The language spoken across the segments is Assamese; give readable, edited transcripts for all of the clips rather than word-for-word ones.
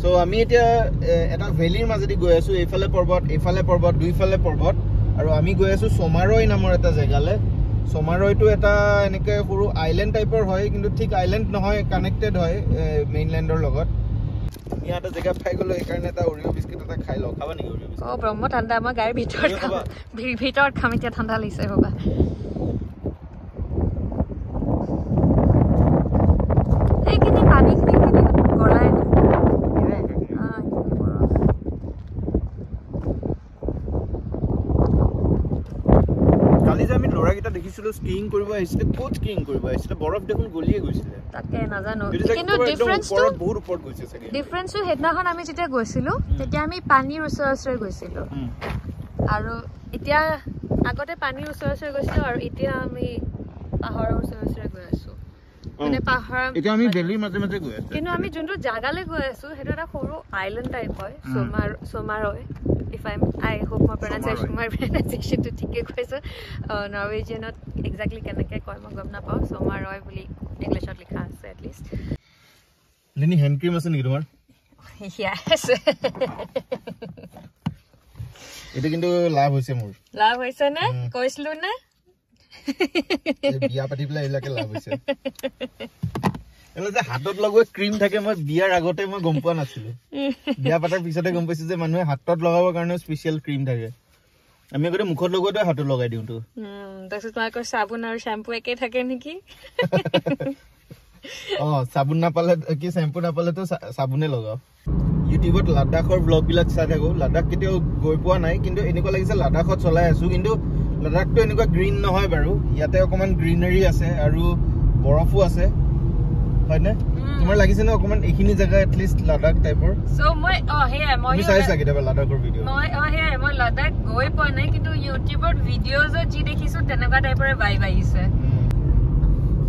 So আমি এতিয়া এটা ভেলিৰ মাজেদি গৈ আছো এইফালে পৰ্বত দুইফালে পৰ্বত আৰু আমি গৈ আছো সোমাৰৈ নামৰ এটা জেগালে সোমাৰৈটো এটা এনেকে সৰু আইল্যান্ড টাইপৰ হয় কিন্তু ঠিক আইল্যান্ড নহয় কানেক্টেড হয় মেইনল্যান্ডৰ লগত ইয়াতে জেগা পাই গলো এই কাৰণে এটা ওৰিও বিস্কিট এটা খাই লও খাবা নেকি ওৰিও বিস্কিট ব্ৰহ্ম ঠাণ্ডা আমাৰ গাড়ীৰ ভিতৰত খাম এতিয়া ঠাণ্ডা লাগিছে বাবা এইখিনি পানীখিনি গলাই আমি লৰাগিটা দেখিছিলো স্কিং কৰিব আহিছিলে কোট স্কিং কৰিব আহিছিলে বৰফ দেখোন গলিয়ে গৈছিলে তাকে নাজানো কিন্তু ডিফাৰেন্সটো হেডনাখন আমি যেতিয়া গৈছিলো তেতিয়া আমি পানীৰ ওচৰে গৈছিলো আৰু এতিয়া আগতে পানীৰ ওচৰে গৈছিলো আৰু এতিয়া আমি পাহাৰৰ ওচৰে গৈ আছো মানে পাহাৰ এতিয়া আমি ভেলিৰ মাজে গৈ আছো কিন্তু আমি যোনটো জাগালে গৈ আছো হেটো এটা সৰু আইল্যান্ড টাইপ হয় সোমাৰৈ if I hope my pronunciation to ठीक কৈছো Norwegian exactly কেনেকৈ কয় মই গম নাপাও সোমাৰৈ বুলি ইংলিশত লিখা আছে at least Linyi hand cream আছে নেকি তোমাৰ yes এটা কিন্তু লাভ হৈছে নে কৈছিলো না বিয়া পাতি প্লাই ইলাকে লাভ হৈছে এলে যে হাতত লগোৱা ক্ৰীম থাকে মই বিয়াৰ আগতে মই গম পোৱা নাছিলো বিয়া পাতাৰ পিছতে গম পাইছো যে মানুহে হাতত লগাবৰ কাৰণে স্পেশাল ক্ৰীম থাকে আমি আগতে মুখত লগোৱাটো হাতত লগাই দিও তো তাৰপিছত তোমাক সাবুন আৰু শ্যাম্পু একে থাকে নেকি সাবুন নাপালে কি শ্যাম্পু নাপালে তো সাবুনে লগাও ইউটিউবত লাডাখৰ ব্লগ বিলাক চাই থাকো লাডাখ কেতিয়াও গৈ পোৱা নাই কিন্তু এনেকুৱা লাগিছে লাডাখত চলাই আছো কিন্তু লাডাখটো এনেকুৱা গ্ৰীণ নহয় বাৰু ইয়াতে অকমান গ্ৰীনাৰী আছে আৰু বৰফো আছে হয়নে তোমাৰ লাগিছে না অকমান এখিনি জায়গা এট লিষ্ট লাডাখ টাইপৰ সো মই মই চাইছা কেতিয়াবা লাডাখৰ ভিডিও মই লাডাখ গৈ পোৱা নাই কিন্তু ইউটিউবত ভিডিওজ যি দেখিছো তেনেকুৱা টাইপৰ ভাইব আহিছে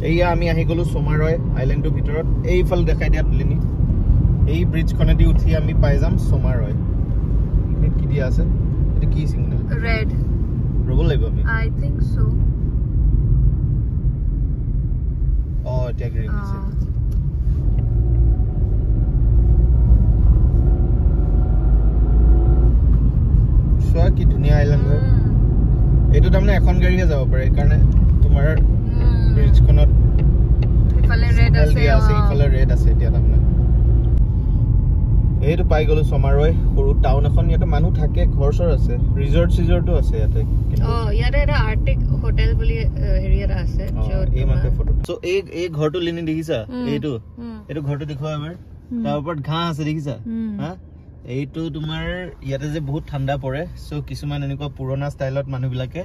এইয়া আমি আহি গলো সোমাৰৈ আইল্যান্ডৰ ভিতৰত এইফাল দেখাই দিয়া তুলিনি এই ব্ৰিজখনেদি উঠি আমি পাই যাম সোমাৰৈ কি দিয়া আছে এটা কি সিগনেল ৰেড ৰব লাগিব আমি আই থিংক সো এতিয়া গ্ৰীন দিছে সোয়া কি ধুনীয়া আইল্যান্ড হয় এটো তাৰমানে এখন গাড়ীয়ে যাব পাৰে কাৰণে তোমাৰ ব্ৰিজখনত ইফালে ৰেড আছে ইফালে ৰেড আছে এতিয়া তাৰমানে এইটো পাই গলো সোমাৰৈ সৰু টাউন এখন ইয়াতে মানুহ থাকে ঘৰ আছে ৰিজৰ্টটো আছে ইয়াতে ইয়াতে এটা আৰ্টিক হোটেল বুলি এৰিয়া আছে এই মাতে ফটো সো এই ঘৰটো লিনি দেখিছা এইটো ঘৰটো দেখুৱা এবাৰ তাৰ ওপৰত ঘাঁ আছে দেখিছা হা এইটো তোমাৰ ইয়াতে যে বহুত ঠাণ্ডা পৰে সো কিছুমান এনেকুৱা পুৰণা ষ্টাইলত মানুহ বিলাকে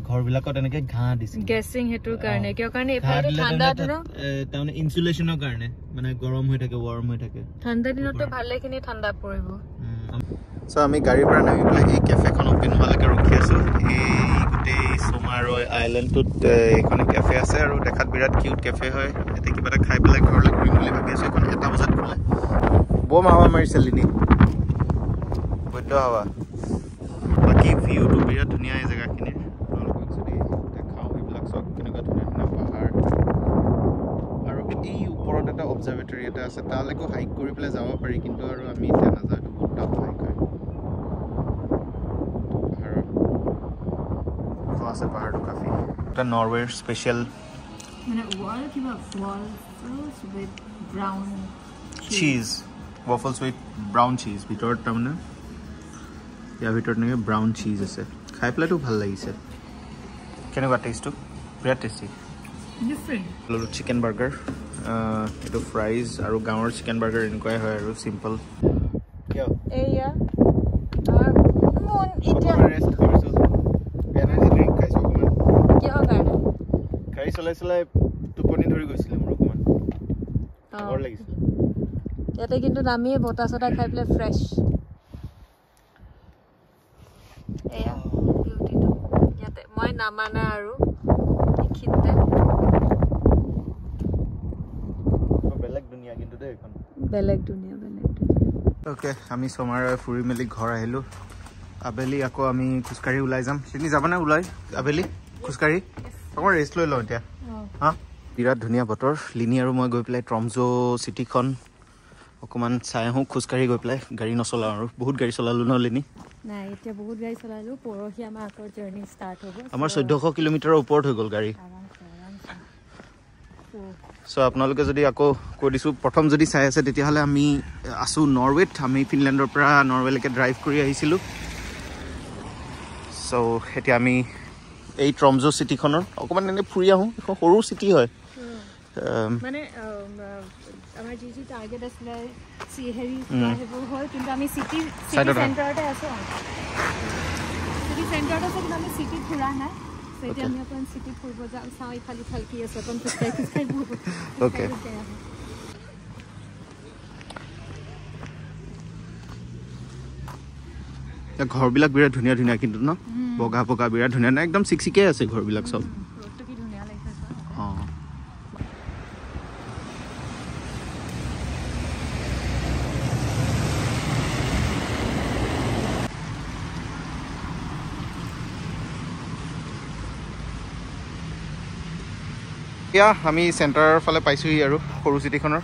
ঘৰ বিলাকত এনেকে ঘাঁ দিছে গেছিং হেতুৰ কাৰণে কিয় কাৰণে এফালে ঠাণ্ডা দিন তাৰমানে ইনসুলেশনৰ কাৰণে মানে গৰম হৈ থাকে ওয়াৰ্ম হৈ থাকে ঠাণ্ডা দিনতো ভালেখিনি ঠাণ্ডা পৰিব সো আমি গাড়ীৰ পৰা নামি পেলাই এই কেফেখন ওপেন হোৱালৈকে ৰখি আছো এই গোটেই সোমাৰৈ আইল্যান্ডটোত এইখন কেফে আছে আৰু দেখাত বিৰাট কিউট কেফে হয় এতে কিবা এটা খাই পেলাই ঘৰলৈ ঘূৰিম বুলি ভাবি আছো এখন 1 বজাত খোলে বম হাৱা মাৰিছে লিনি বৈদ্য হাৱা বাকি ভিউটো বিৰাট ধুনীয়া এই জেগাখিনিৰ আপোনালোকক যদি দেখাও এইবিলাক চব কেনেকুৱা ধুনীয়া পাহাৰ আৰু এই ওপৰত এটা অবজাৰভেটৰি এটা আছে তালৈকে হাইক কৰি পেলাই যাব পাৰি কিন্তু আৰু আমি এতিয়া নাযাওঁ বহুত টাফ হাইক হয় আছে পাহাৰটো কাফি এটা নৰৱেৰ স্পেশাল মানে ওয়াল কিবা waffles with brown cheese waffles with brown cheese ভিতৰত তাৰমানে ইয়াৰ ভিতৰত নেকি ব্ৰাউন cheese আছে খাই পেলাইতো ভাল লাগিছে কেনেকুৱা টেষ্টটো বিৰাট টেষ্টি ডিফাৰেণ্ট ললো চিকেন বাৰ্গাৰ এটো ফ্ৰাইজ আৰু গাঁৱৰ চিকেন বাৰ্গাৰ এনেকুৱাই হয় আৰু সিম্পল কিয় এয়া মন ইটা ৰেষ্ট কৰিছো এনাৰ্জি ড্ৰিংক খাইছো অকমান কিয় কাৰণে গাড়ী চলাই টোপনি ধৰি গৈছিল মোৰ অকমান ভাগৰ লাগিছিল ইয়াতে কিন্তু আমি বতাসটা খাই পেলাই ফ্ৰেছ এয়া বিউটিটো ইয়াতে মই নামানা আৰু দেখিতে বেলেগ দুনিয়া কিন্তু দেই এখন বেলেগ দুনিয়া ওকে আমি সোমাৰৈ ফুৰি মেলি ঘৰ আহিলো আবেলি আকৌ আমি খুচকাৰি ওলাই যাম সিনি যাবানে ওলাই আবেলি খুচকাৰি অকমান ৰেষ্ট লৈ লওঁ এতিয়া হা বিৰাট ধুনীয়া বতৰ লিনি আৰু মই গৈ পেলাই ট্ৰমজো চিটিখন অকমান চাই আহোঁ খোজকাঢ়ি গৈ পেলাই গাড়ী নচলাওঁ আৰু বহুত গাড়ী চলালোঁ নহ'লেনি নাই এতিয়া বহুত গাড়ী চলালোঁ পৰহি আমাৰ আকৌ জাৰ্ণি ষ্টাৰ্ট হ'ব আমাৰ 1400 কিলোমিটাৰৰ ওপৰত হৈ গ'ল গাড়ী চ' আপোনালোকে যদি আকৌ কৈ দিছোঁ প্ৰথম যদি চাই আছে তেতিয়াহ'লে আমি আছোঁ নৰৱেত আমি ফিনলেণ্ডৰ পৰা নৰৱেলৈকে ড্ৰাইভ কৰি আহিছিলোঁ চ' এতিয়া আমি এই ট্ৰমজো চিটিখনৰ অকণমান এনেই ফুৰি আহোঁ এখন সৰু চিটি হয় মানে আমাৰ যি যি টাৰ্গেট আছিলে হেৰি সেইবোৰ হ'ল কিন্তু আমি চিটি চেণ্টাৰতে আছোঁ চিটি চেণ্টাৰতে আছোঁ কিন্তু আমি চিটিত ফুৰা নাই এতিয়া আমি অকণ চিটিত ফুৰিব যাওঁ চাওঁ ইফালে ইফালে কি আছে অকণ খোজকাঢ়ি অ'কে ঘৰবিলাক বিৰাট ধুনীয়া ধুনীয়া কিন্তু ন বগা বগা বিৰাট ধুনীয়া নাই একদম চিকচিকে আছে ঘৰবিলাক চব অঁ এতিয়া আমি চেণ্টাৰৰ ফালে পাইছোঁহি আৰু সৰু চিটিখনৰ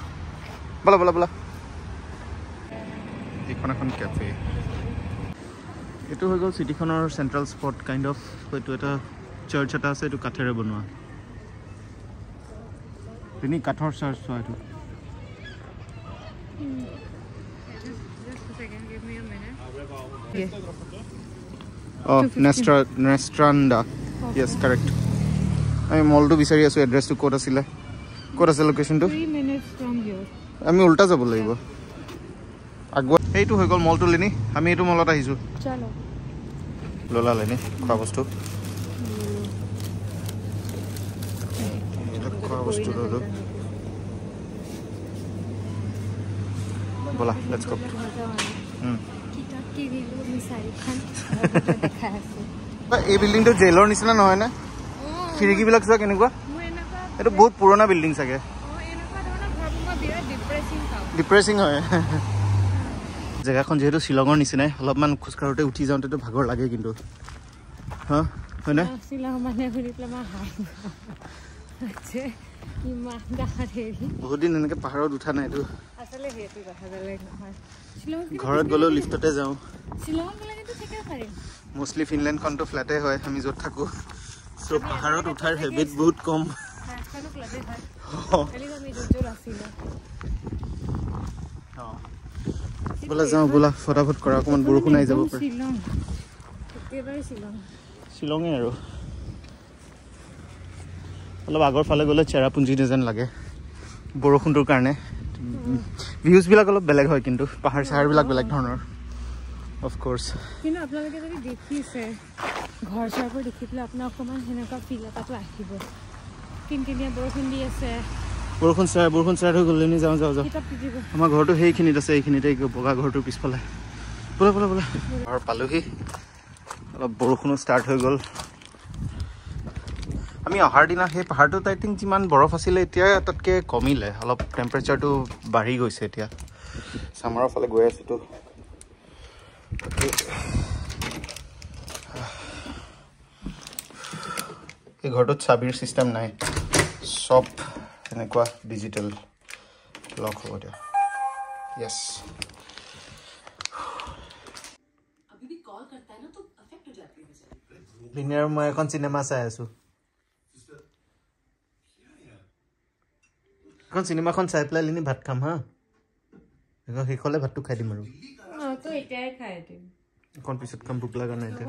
ব'লা ব'লা ব'লা এইখন এখন কেফে এইটো হৈ গ'ল চিটিখনৰ চেণ্ট্ৰেল স্পট কাইণ্ড অফ এইটো এটা চাৰ্চ এটা আছে এইটো কাঠেৰে বনোৱা তিনি কাঠৰ চাৰ্চ চোৱা এইটো অঁ নেষ্ট্ৰাণ্ডা য়েছ কাৰেক্ট আমি মলটো বিচাৰি আছোঁ এড্ৰেছটো ক'ত আছিলে ক'ত আছে লোকেশ্যনটো আমি উল্টা যাব লাগিব আগুৱা সেইটো হৈ গ'ল মলটো লেনি আমি এইটো মলত আহিছোঁ ল'লা লেনি খোৱা বস্তু খোৱা বস্তু ল'লোঁ ব'লা লেটছ গো এই বিল্ডিংটো জেলৰ নিচিনা নহয় নে খিৰিকীবিলাক চোৱা কেনেকুৱা এইটো বহুত পুৰণা বিল্ডিং চাগে ডিপ্ৰেছিং হয় জেগাখন যিহেতু শ্বিলঙৰ নিচিনাই অলপমান খোজকাঢ়োতে উঠি যাওঁতেতো ভাগৰ লাগে কিন্তু হা হয়নে বহুত দিন এনেকৈ পাহাৰত উঠা নাই এইটো ঘৰত গ'লেও লিফ্টতে যাওঁ মষ্টলি ফিনলেণ্ডখনতো ফ্লেটে হয় আমি য'ত থাকোঁ চ' পাহাৰত উঠাৰ হেবিট বহুত কম বোলা যাওঁ বোলা ফটাফট কৰা অকণমান বৰষুণ আহি যাব পাৰে শ্বিলঙে আৰু অলপ আগৰ ফালে গ'লে চেৰাপুঞ্জী যেন লাগে বৰষুণটোৰ কাৰণে ভিউজবিলাক অলপ বেলেগ হয় কিন্তু পাহাৰ চাহাৰবিলাক বেলেগ ধৰণৰ অফক'ৰ্চ কিন্তু আপোনালোকে যদি দেখিছে ঘৰ চৰবোৰ দেখি পেলাই আপোনাৰ অকণমান সেনেকুৱা ফিল এটাতো আহিব কিনকিনীয়া বৰষুণ দি আছে বৰষুণ ষ্টাৰ্ট হৈ গ'ল যাওঁ আমাৰ ঘৰটো সেইখিনিত আছে এইখিনিতে বগা ঘৰটোৰ পিছফালে বোলা বোলা বোলা ঘৰ পালোহি অলপ বৰষুণো ষ্টাৰ্ট হৈ গ'ল আমি অহাৰ দিনা সেই পাহাৰটোত আই থিংক যিমান বৰফ আছিলে এতিয়া তাতকৈ কমিলে অলপ টেম্পাৰেচাৰটো বাঢ়ি গৈছে এতিয়া চামাৰৰ ফালে গৈ আছোঁতো এই ঘৰটোত চাবিৰ চিষ্টেম নাই চব এনেকুৱা ডিজিটেল লক হ'ব দিয়া য়েছ লিনি আৰু মই এখন চিনেমা চাই আছোঁ এখন চিনেমাখন চাই পেলাই লিনি ভাত খাম হা শেষলৈ ভাতটো খাই দিম আৰু এখন পিছত খাম ভোক লগা নাই এতিয়া